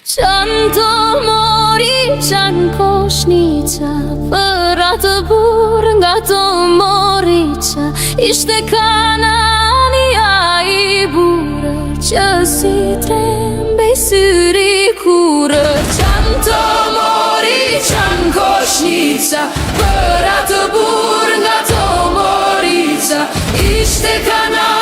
Qanto mori qanë koshnica, për atë burë nga to moriqa. Ishte Kanania i burë, që si trembe i syri kurë. Qanto mori qanë koshnica, për atë burë nga to moriqa. Ishte Kanania